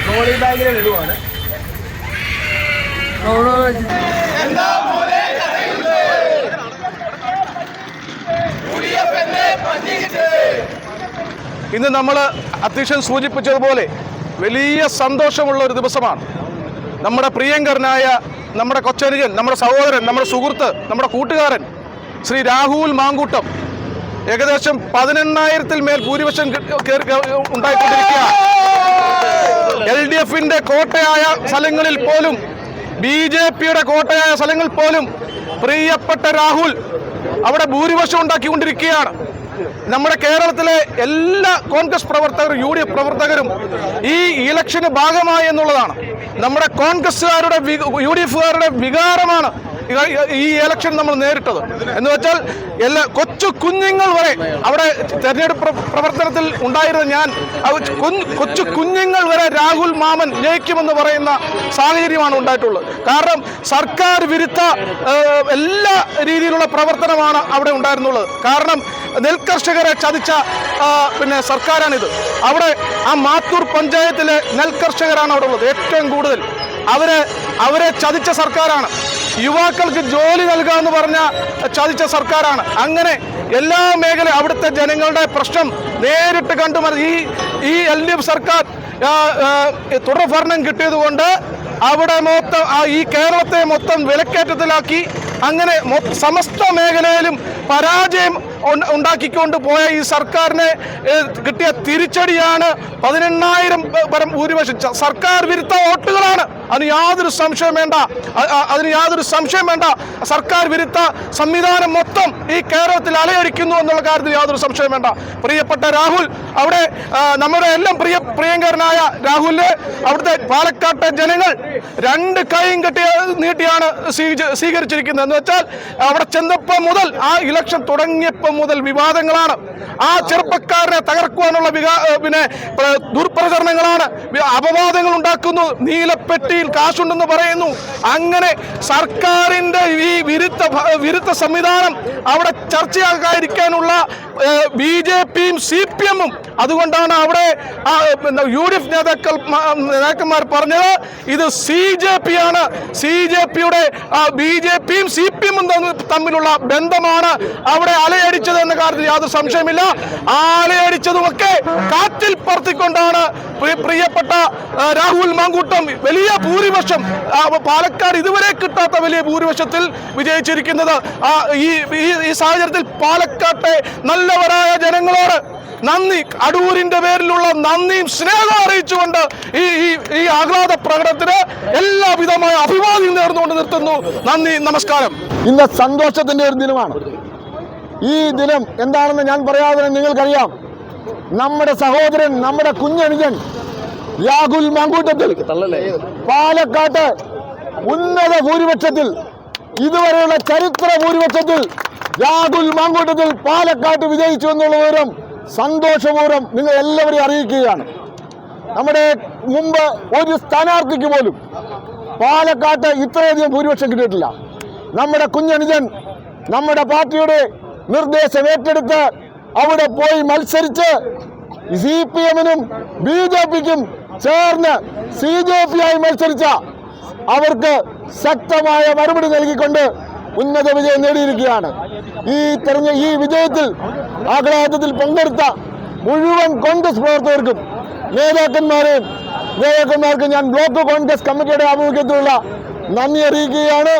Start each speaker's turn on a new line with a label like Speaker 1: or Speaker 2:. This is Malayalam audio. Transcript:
Speaker 1: ട്രോളി ബാഗിൽ ഇടുവാണ്.
Speaker 2: ഇന്ന് നമ്മൾ അധ്യക്ഷൻ സൂചിപ്പിച്ചതുപോലെ വലിയ സന്തോഷമുള്ള ഒരു ദിവസമാണ്. നമ്മുടെ പ്രിയങ്കരനായ നമ്മുടെ കൊച്ചനുജൻ, നമ്മുടെ സഹോദരൻ, നമ്മുടെ സുഹൃത്ത്, നമ്മുടെ കൂട്ടുകാരൻ ശ്രീ രാഹുൽ മാങ്കൂട്ടം ഏകദേശം 18,000-ൽ മേൽ ഭൂരിപക്ഷം ഉണ്ടായിക്കൊണ്ടിരിക്കുക. LDF-ന്റെ കോട്ടയായ സ്ഥലങ്ങളിൽ പോലും, BJP-യുടെ കോട്ടയായ സ്ഥലങ്ങളിൽ പോലും പ്രിയപ്പെട്ട രാഹുൽ അവിടെ ഭൂരിപക്ഷം ഉണ്ടാക്കിക്കൊണ്ടിരിക്കുകയാണ്. നമ്മുടെ കേരളത്തിലെ എല്ലാ കോൺഗ്രസ് പ്രവർത്തകരും UDF പ്രവർത്തകരും ഈ ഇലക്ഷന് ഭാഗമായി എന്നുള്ളതാണ്. നമ്മുടെ കോൺഗ്രസ്സുകാരുടെ UDF-കാരുടെ വികാരമാണ് ഈ ഇലക്ഷൻ നമ്മൾ നേരിട്ടത്. എന്ന് വെച്ചാൽ എല്ലാ കൊച്ചു കുഞ്ഞുങ്ങൾ വരെ അവിടെ തെരഞ്ഞെടുപ്പ് പ്രവർത്തനത്തിൽ ഉണ്ടായിരുന്ന ഞാൻ, കൊച്ചു കുഞ്ഞുങ്ങൾ വരെ രാഹുൽ മാമൻ ജയിക്കുമെന്ന് പറയുന്ന സാഹചര്യമാണ് ഉണ്ടായിട്ടുള്ളത്. കാരണം സർക്കാർ വിരുദ്ധ എല്ലാ രീതിയിലുള്ള പ്രവർത്തനമാണ് അവിടെ ഉണ്ടായിരുന്നുള്ളത്. കാരണം നെൽകർഷകരെ ചതിച്ച സർക്കാരാണിത്. അവിടെ ആ മാത്തൂർ പഞ്ചായത്തിലെ നെൽകർഷകരാണ് അവിടെ ഉള്ളത് ഏറ്റവും കൂടുതൽ. അവരെ ചതിച്ച സർക്കാരാണ്. യുവാക്കൾക്ക് ജോലി നൽകാമെന്ന് പറഞ്ഞ ചതിച്ച സർക്കാരാണ്. അങ്ങനെ എല്ലാ മേഖല അവിടുത്തെ ജനങ്ങളുടെ പ്രശ്നം നേരിട്ട് കണ്ടു. ഈ LDF സർക്കാർ തുടർഭരണം കിട്ടിയതുകൊണ്ട് അവിടെ മൊത്തം ഈ കേരളത്തെ മൊത്തം വിലക്കയറ്റത്തിലാക്കി. അങ്ങനെ സമസ്ത മേഖലയിലും പരാജയം ഉണ്ടാക്കിക്കൊണ്ട് പോയ ഈ സർക്കാരിന് കിട്ടിയ തിരിച്ചടിയാണ് 18,000 പരം ഭൂരിപക്ഷം സർക്കാർ വിരുദ്ധ വോട്ടുകളാണ്. അതിന് യാതൊരു സംശയം വേണ്ട. സർക്കാർ വിരുദ്ധ സംവിധാനം മൊത്തം ഈ കേരളത്തിൽ അലയടിക്കുന്നു എന്നുള്ള കാര്യത്തിൽ യാതൊരു സംശയം വേണ്ട. പ്രിയപ്പെട്ട രാഹുൽ അവിടെ നമ്മുടെ എല്ലാം പ്രിയങ്കരനായ രാഹുലിനെ അവിടുത്തെ പാലക്കാട്ടെ ജനങ്ങൾ 2 കൈയും നീട്ടിയാണ് സ്വീകരിച്ചിരിക്കുന്നത്. എന്ന് വെച്ചാൽ അവിടെ ചെന്നപ്പോൾ മുതൽ, ആ ഇലക്ഷൻ തുടങ്ങിയപ്പോൾ മുതൽ വിവാദങ്ങളാണ്. ആ ചെറുപ്പക്കാരനെ തകർക്കുവാനുള്ള ദുർപ്രചരണങ്ങളാണ്. അപവാദങ്ങൾ ഉണ്ടാക്കുന്നു. നീലപ്പെട്ടിയിൽ കാശുണ്ടെന്ന് പറയുന്നു. അങ്ങനെ സർക്കാരിന്റെ ഈ വിരുദ്ധ സംവിധാനം അവിടെ ചർച്ചയാകാതിരിക്കാനുള്ള BJP-യും CPM-ഉം അതുകൊണ്ടാണ് അവിടെ UDF നേതാക്കന്മാർ പറഞ്ഞത് ഇത് CJP ആണ്. CJP-യുടെ BJP-യും CPM-ഉം തമ്മിലുള്ള ബന്ധമാണ് അവിടെ അലയടിച്ചത് എന്ന കാര്യത്തിൽ യാതൊരു സംശയമില്ല. അലയടിച്ചതുമൊക്കെ കാറ്റിൽ പറത്തിക്കൊണ്ടാണ് പ്രിയപ്പെട്ട രാഹുൽ മാങ്കൂട്ടം വലിയ ഭൂരിപക്ഷം, പാലക്കാട് ഇതുവരെ കിട്ടാത്ത വലിയ ഭൂരിപക്ഷത്തിൽ വിജയിച്ചിരിക്കുന്നത്. ഈ സാഹചര്യത്തിൽ പാലക്കാട്ടെ നല്ലവരായ ജനങ്ങളോട് നന്ദി, അടൂരിന്റെ പേരിലുള്ള നന്ദിയും സ്നേഹവും അറിയിച്ചുകൊണ്ട് ഈ ആഹ്ലാദ പ്രകടനത്തിന് എല്ലാവിധമായ അഭിവാദ്യം നേർന്നുകൊണ്ട് നിർത്തുന്നു. നന്ദി, നമസ്കാരം.
Speaker 3: ഇന്ന് സന്തോഷത്തിന്റെ ഒരു ദിനമാണ്. ഈ ദിനം എന്താണെന്ന് ഞാൻ പറയാതെ നിങ്ങൾക്കറിയാം. നമ്മുടെ സഹോദരൻ, നമ്മുടെ കുഞ്ഞനുജൻ രാഹുൽ മാങ്കൂട്ടത്തിൽ പാലക്കാട്ട് ഉന്നത ഭൂരിപക്ഷത്തിൽ, ഇതുവരെയുള്ള ചരിത്ര ഭൂരിപക്ഷത്തിൽ രാഹുൽ മാങ്കൂട്ടത്തിൽ പാലക്കാട്ട് വിജയിച്ചു എന്നുള്ള വിവരം സന്തോഷപൂർവ്വം നിങ്ങൾ എല്ലാവരെയും അറിയിക്കുകയാണ്. നമ്മുടെ മുമ്പ് ഒരു സ്ഥാനാർത്ഥിക്ക് പോലും പാലക്കാട്ട് ഇത്രയധികം ഭൂരിപക്ഷം കിട്ടിയിട്ടില്ല. നമ്മുടെ കുഞ്ഞനുജൻ നമ്മുടെ പാർട്ടിയുടെ നിർദ്ദേശം ഏറ്റെടുത്ത് അവിടെ പോയി മത്സരിച്ച് CPM-നും BJP-ക്കും ചേർന്ന് CJP-ആയി മത്സരിച്ച അവർക്ക് ശക്തമായ മറുപടി നൽകിക്കൊണ്ട് ഉന്നത വിജയം നേടിയിരിക്കുകയാണ്. ഈ വിജയത്തിൽ ആഹ്ലാദത്തിൽ പങ്കെടുത്ത മുഴുവൻ കോൺഗ്രസ് പ്രവർത്തകർക്കും നേതാക്കന്മാർക്കും ഞാൻ ബ്ലോക്ക് കോൺഗ്രസ് കമ്മിറ്റിയുടെ ആഭിമുഖ്യത്തിലുള്ള നന്ദി അറിയിക്കുകയാണ്.